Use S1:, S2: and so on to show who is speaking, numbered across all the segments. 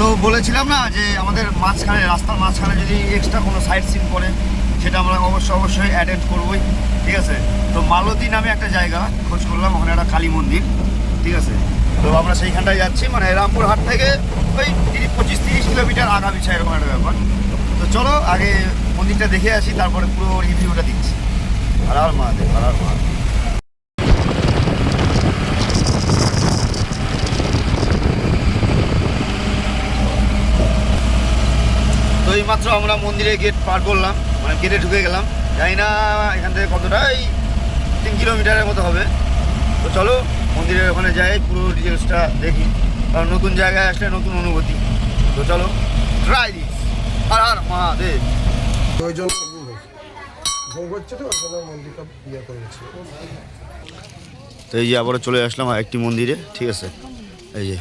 S1: তো বলেছিলাম না যে আমাদের মাঝখানে রাস্তার মাঝখানে যদি এক্সট্রা কোনো সাইট সিন করে সেটা আমরা অবশ্যই অ্যাটেন্ড করবোই, ঠিক আছে। তো মালতী নামে একটা জায়গা খোঁজ করলাম, ওখানে একটা কালী মন্দির, ঠিক আছে। তো আমরা সেইখানটায় যাচ্ছি, মানে রামপুরহাট থেকে ওই 25-30 কিলোমিটার আগামী এরকম একটা ব্যাপার। তো চলো আগে মন্দিরটা দেখে আসি, তারপরে পুরো রিভিউটা দিচ্ছি। হর হর মহাদেব, হর হর মহাদেব। তো এইমাত্র আমরা মন্দিরে গেট পার করলাম, মানে গেটে ঢুকে গেলাম। জানি না এখান থেকে কতটা, এই 3 কিলোমিটারের মতো হবে। তো চলো মন্দিরের ওখানে যাই, পুরো ডিটেলসটা দেখি, কারণ নতুন জায়গায় আসলে নতুন অনুভূতি। তো চলো ট্রাই দিস। হর হর মহাদেব। তো এই যে আবারও চলে আসলাম একটি মন্দিরে, ঠিক আছে। এই যে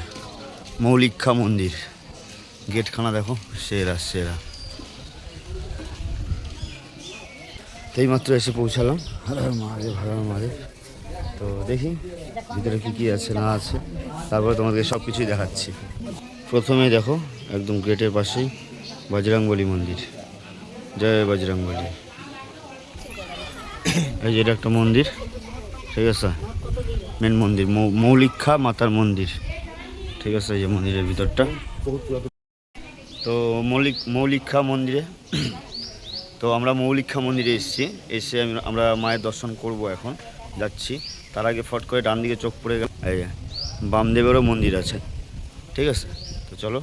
S1: মৌলিক্ষা মন্দির, গেটখানা দেখো, সেরা সেরা। তো এইমাত্র এসে পৌঁছালাম। হর হর মহাদেব, হর হর মহাদেব। তো দেখি ভিতরে কী আছে না আছে, তারপরে তোমাদের সব কিছুই দেখাচ্ছি। প্রথমে দেখো একদম গেটের পাশেই বজরংবলী মন্দির। জয় বজরংবলী। এই যে এটা একটা মন্দির, ঠিক আছে, মেন মন্দির, মৌলিক্ষা মাতার মন্দির, ঠিক আছে। এই যে মন্দিরের ভিতরটা, তো মৌলিক্ষা মন্দিরে। তো আমরা মৌলিক্ষা মন্দিরে এসে আমরা মায়ের দর্শন করব, এখন যাচ্ছি। তার আগে ফট করে ডান দিকে চোখ পড়ে গেল, এই যে বামদেবেরও মন্দির আছে, ঠিক আছে। তো চলো,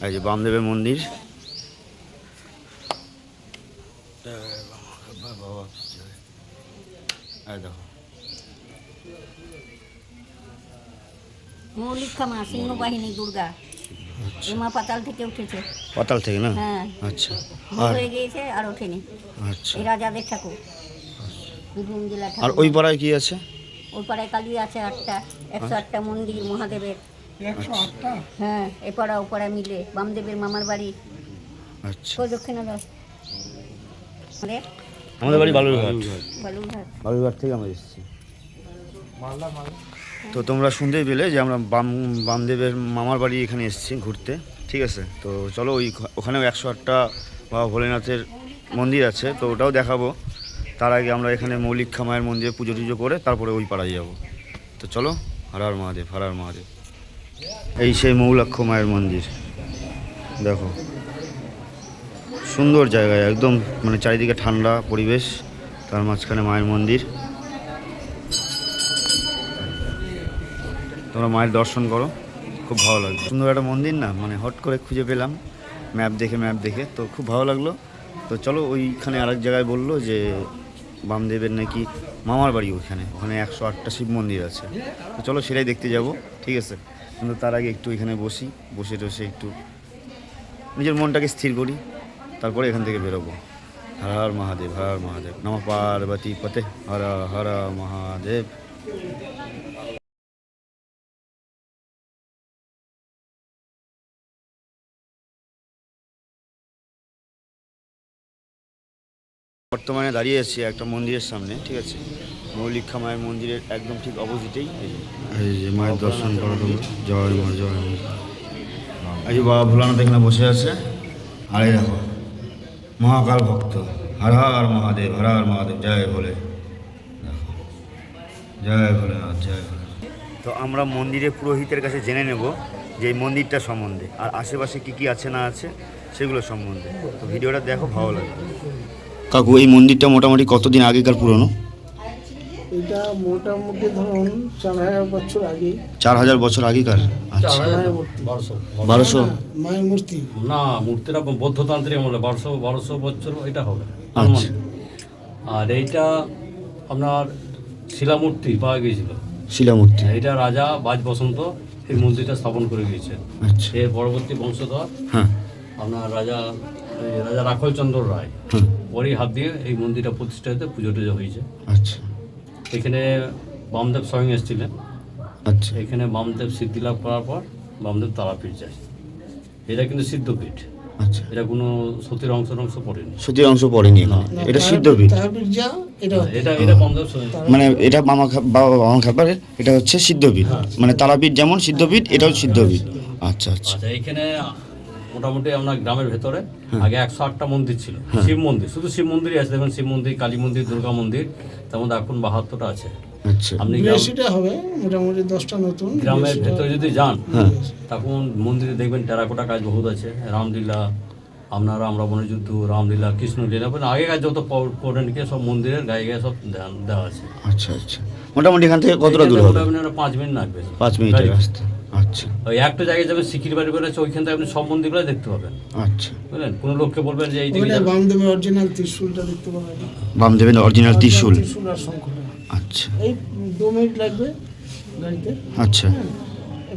S1: এই যে বামদেবের মন্দির। দেখো
S2: মৌলিক্ষা মা সিংহ বাহিনী দুর্গা, মা পাতাল থেকে উঠেছে।
S1: পাতাল থেকে না?
S2: হ্যাঁ,
S1: আচ্ছা।
S2: হয়ে গিয়েছে আর ওঠেনি।
S1: আচ্ছা,
S2: এই রাজাদের ঠাকুর, বীরভূম জেলা ঠাকুর।
S1: আর ওই পাড়ায় কি আছে?
S2: ওই পাড়ায় কালী আছে 8টা, 108টা মন্দির মহাদেবের। 108টা? হ্যাঁ, এ পাড়া ও পাড়া মিলে বামদেবের মামার বাড়ি।
S1: আচ্ছা,
S2: ওই দক্ষিণা দাস
S1: আমাদের বাড়ি বালুরঘাট।
S2: বালুরঘাট
S1: থেকে আমরা এসেছি। তো তোমরা শুনতেই পেলে যে আমরা বামদেবের মামার বাড়ি এখানে এসেছি ঘুরতে, ঠিক আছে। তো চলো ওখানেও 108টা বাবা ভোলেনাথের মন্দির আছে, তো ওটাও দেখাবো। তার আগে আমরা এখানে মৌলিক্ষা মায়ের মন্দিরে পুজো টুজো করে তারপরে ওই পাড়ায় যাবো। তো চলো, হর হর মহাদেব, হর হর মহাদেব। এই সেই মৌলাক্ষ মায়ের মন্দির, দেখো সুন্দর জায়গায় একদম, মানে চারিদিকে ঠান্ডা পরিবেশ, তার মাঝখানে মায়ের মন্দির। তোমরা মায়ের দর্শন করো, খুব ভালো লাগবে। সুন্দর একটা মন্দির না, মানে হট করে খুঁজে পেলাম ম্যাপ দেখে, তো খুব ভালো লাগলো। তো চলো ওইখানে আরেক জায়গায় বললো যে বামদেবের নাকি মামার বাড়ি ওখানে 108টা শিব মন্দির আছে। তো চলো সেটাই দেখতে যাব, ঠিক আছে। কিন্তু তার আগে একটু এখানে বসে টসে একটু নিজের মনটাকে স্থির করি, তারপরে এখান থেকে বেরোবো। হর হর মহাদেব, হর হর মহাদেব, নমঃ পার্বতী পতে, হর হর মহাদেব। বর্তমানে দাঁড়িয়ে আছি একটা মন্দিরের সামনে, ঠিক আছে, মৌলিক্ষা মায়ের মন্দিরের একদম ঠিক অপোজিটেই। এই যে মায়ের দর্শন করো তোমরা, জয় মা, জয় মা। এই যে বাবা ভোলানাথ এখানে বসে আছে, আর এই দেখো মহাকাল ভক্ত, হর হর মহাদেব, হর হর মহাদেব, জয় ভোলে, দেখো জয় ভোলেনাথ, জয় ভোলে। তো আমরা মন্দিরের পুরোহিতের কাছে জেনে নেব যে এই মন্দিরটা সম্বন্ধে, আর আশেপাশে কী কী আছে না আছে সেগুলো সম্বন্ধে। তো ভিডিওটা দেখো, ভালো লাগবে। কাকু, এই মন্দিরটা মোটামুটি কতদিন আগেকার পুরনো?
S3: এটা মোটামুটি ধরুন 4000 বছর আগে।
S1: 4000 বছর আগেকার? আচ্ছা, 1200
S3: মায়ের মূর্তি
S4: না, মূর্তিটা বৌদ্ধতান্ত্রিক আমলে 1200 বছর এটা হবে।
S1: আচ্ছা।
S4: আর এইটা আপনার শিলামূর্তি পাওয়া গিয়েছিল,
S1: শিলামূর্তি।
S4: এটা রাজা বাজ বসন্ত এই মন্দিরটা স্থাপন করে গিয়েছেন।
S1: আচ্ছা,
S4: এর পরবর্তী বংশধর
S1: হ্যাঁ,
S4: আপনার রাজা রাখলচন্দ্র রায়, ওরই হাত দিয়ে এই মন্দিরটা প্রতিষ্ঠা হতে পুজো টুজো হয়েছে।
S1: আচ্ছা,
S4: এখানে বামদেব স্বয়ং এসেছিলেন।
S1: আচ্ছা,
S4: এখানে বামদেব সিদ্ধি লাভ করার পর বামদেব তারাপীঠ যায়। এটা কিন্তু সিদ্ধপীঠ,
S1: আচ্ছা।
S4: এটা কোনো সতীর অংশ পড়েনি,
S1: সতীর অংশ পড়েনি এখানে, এটা সিদ্ধপীঠ।
S4: এটা বামদেব
S1: মানে এটা বাবা মামা খাবারের, এটা হচ্ছে সিদ্ধপীঠ, মানে তারাপীঠ যেমন সিদ্ধপীঠ, এটাও সিদ্ধপীঠ। আচ্ছা আচ্ছা
S4: আচ্ছা এইখানে মোটামুটি আপনার গ্রামের ভেতরে আগে 108টা মন্দির ছিল, শিব মন্দির, শুধু শিব মন্দিরই আছে। দেখুন শিব মন্দির, কালী মন্দির, দুর্গা মন্দির, তার মধ্যে এখন 72টা আছে।
S1: আচ্ছা
S4: আপনি
S3: বিরাশিটা হবে মোটামুটি 10টা নতুন
S4: গ্রামের
S3: 82টা
S4: ভেতরে যদি যান তখন মন্দিরে দেখবেন টেরাকোটা কাজ বহুত আছে, রামলীলা, আপনার রামরাবণের যুদ্ধ, রামলীলা, কৃষ্ণলীলা, মানে আগেকার যত পৌরাণিক সব মন্দিরের গায়ে গায়ে সব দেওয়া আছে।
S1: আচ্ছা আচ্ছা মোটামুটি এখান থেকে কতটা দূর হবে?
S4: মোটামুটি 5 মিনিট লাগবে।
S1: 5 মিনিটের
S4: গাড়ি।
S1: রাস্তা। আচ্ছা
S4: ওই একটা জায়গায় যাবেন সিকির বাড়ি বলে আছে, ওইখান থেকে আপনি সব মন্দিরগুলো দেখতে পাবেন,
S1: আচ্ছা
S4: বুঝলেন? কোনো লোককে বলবেন যে এই দিকে
S3: ওখানে
S4: যাবেন।
S3: বামদেবের অরিজিনাল ত্রিশূলটা দেখতে পাবেন।
S1: বামদেবের অরিজিনাল ত্রিশূল।
S3: ত্রিশূল আর শঙ্খটা।
S1: আচ্ছা
S3: এই 2 মিনিট লাগবে গাড়িতে।
S1: আচ্ছা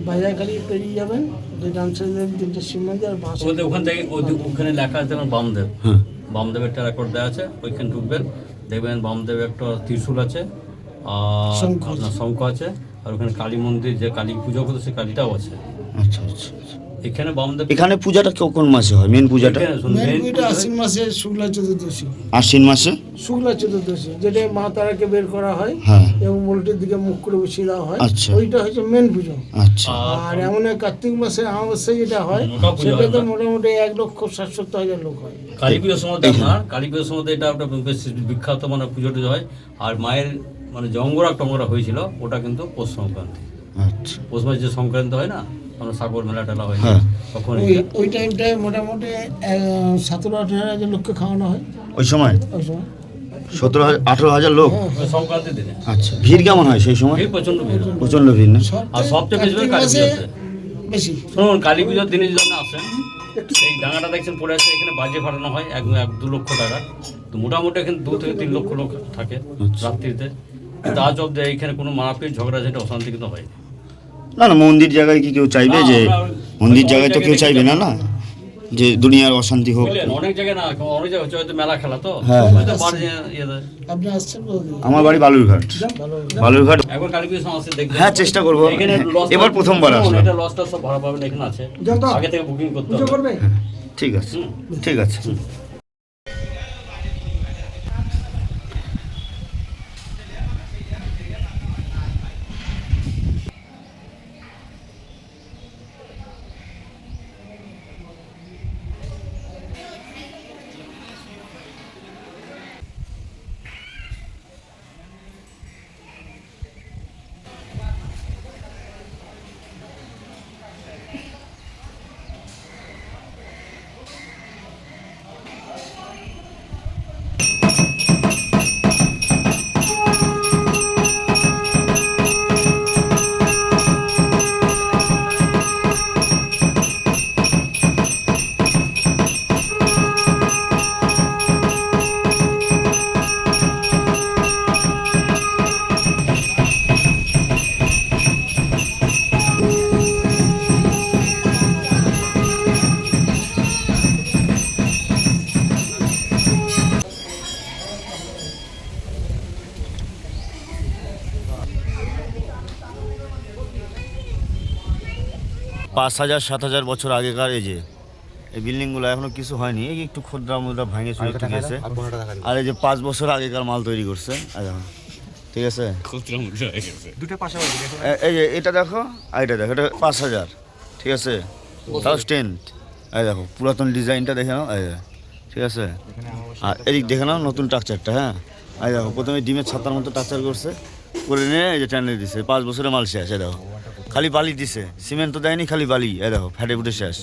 S3: বাজার গাড়ি পেরিয়ে যাবেন, যে ডান সাইডে 3টে শিব মন্দির আর বাঁ
S4: ওদের ওখান থেকে ওখানে লেখা আছে যেমন বামদেব,
S1: হ্যাঁ
S4: বামদেবের টেরাকোট দেওয়া আছে, ওইখানে ঢুকবেন দেখবেন বামদেব একটা ত্রিশূল আছে আর
S3: শঙ্খ আছে।
S4: আপনার শঙ্খ আছে, আর ওখানে কালী মন্দির, যে কালী পুজো করতো সেই কালীটাও আছে।
S1: আচ্ছা আচ্ছা আচ্ছা।
S4: এখানে বামদেব
S1: এখানে পূজাটা কোন মাসে হয়? মেন পূজাটা
S4: এখানে শুনুন,
S3: মেন
S4: main
S3: পুজোটা
S4: পুজো-
S3: আশ্বিন মাসে শুক্লা চতুর্দশী।
S1: আশ্বিন মাসে।
S3: শুক্লা চতুর্দশী যেটা মা তারাকে বের করা হয়
S1: হ্যাঁ
S3: এবং উল্টের দিকে মুখ করে বসিয়ে দেওয়া হয়,
S1: আচ্ছা।
S3: ওইটা হচ্ছে মেন পুজো।
S1: আচ্ছা
S3: আর এমন কার্তিক মাসে অমাবস্যায় যেটা হয়
S4: ওটা পুজো
S3: সেটা তো
S4: হয় না।
S3: মোটামুটি 1,67,000 লোক হয়।
S4: কালী পুজোর সময় আপনার কালী পুজোর সময় এটা একটা বেশ বিখ্যাত মানে পুজো টুজো হয়। আর মায়ের মানে যে অঙ্গরাগ টঙ্গরা হয়েছিল ওটা কিন্তু পৌষ সংক্রান্তি,
S1: আচ্ছা
S4: পৌষ মাসে যে সংক্রান্তি হয় না, আমরা সাগর মেলা টেলা হয়
S1: হ্যাঁ।
S4: তখন
S3: ওই টাইমটায় মোটামুটি 17,000-18,000 লোককে খাওয়ানো হয়
S1: ওই সময়
S3: ওই সময়।
S1: 17,000-18,000 লোক।
S4: ওই সংক্রান্তির দিনে
S1: আচ্ছা ভিড় কেমন হয় সেই সময়?
S4: ভিড় প্রচন্ড ভিড় হয়।
S1: প্রচন্ড ভিড় না?
S4: আর সবচেয়ে বেশি
S3: কার্তিক
S4: কালী
S3: মাসে
S4: পুজোতে।
S3: বেশি।
S4: শুনুন কালী পুজোর দিনে যদি আপনি আসেন, এই ডাঙাটা দেখছেন পড়ে আছে, এখানে বাজে ফাটানো হয় 1-2 লক্ষ টাকা। তো মোটামুটি এখানে 2 থেকে 3 লক্ষ লোক থাকে রাত্রিতে। কিন্তু আজ অব্দি এখানে কোনো মারাপিট ঝগড়া যেটা অশান্তি কিন্তু হয়
S1: না না মন্দির জায়গায় কি কেউ চাইবে যে মন্দির জায়গায় তো কেউ চাইবে না না যে দুনিয়ার অশান্তি হোক?
S4: বুঝলেন? অনেক জায়গায় না, অনেক জায়গায় হচ্ছে হয়তো মেলা খেলা তো
S1: হ্যাঁ।
S4: হয়তো বাড়ি ইয়ে দেয়।
S3: আপনি আসছেন কোথায়?
S1: আমার বাড়ি বালুরঘাট।
S3: ভালো।
S1: বালুরঘাট।
S4: একবার কালী পুজোর সময় আসে দেখবেন।
S1: হ্যাঁ চেষ্টা করবো।
S4: এখানে লস-
S1: এবার প্রথমবার আসলাম।
S4: এটা লসটা সব ভাড়া পাবেন, এখানে আছে, আগে থেকে বুকিং করতে হবে।
S1: ঠিক আছে ঠিক আছে। পাঁচ হাজার 7,000 বছর আগেকার এই যে এই বিল্ডিংগুলো এখনো কিছু হয়নি, এই একটু খোদ্রা মোদ্রা ভাঙে চুরে ঠিক আছে। আর এই যে 5 বছর আগেকার মাল তৈরি করছে, ঠিক আছে। এই যে এটা দেখো আর এটা দেখো, এটা 5,000 ঠিক আছে, তাও স্ট্রেন্থ। এই দেখো পুরাতন ডিজাইনটা দেখে নাও, এই ঠিক আছে। আর এদিক দেখে নাও নতুন টাকচারটা। হ্যাঁ এই দেখো প্রথমে ডিমের ছাতার মতো টাকচার করছে, করে নিয়ে এই যে টানে দিছে। 5 বছরের মাল শেষ। এই দেখো খালি বালি দিছে, সিমেন্ট তো দেয়নি, খালি বালি। এই দেখো ফেটে ফুটে শেষ।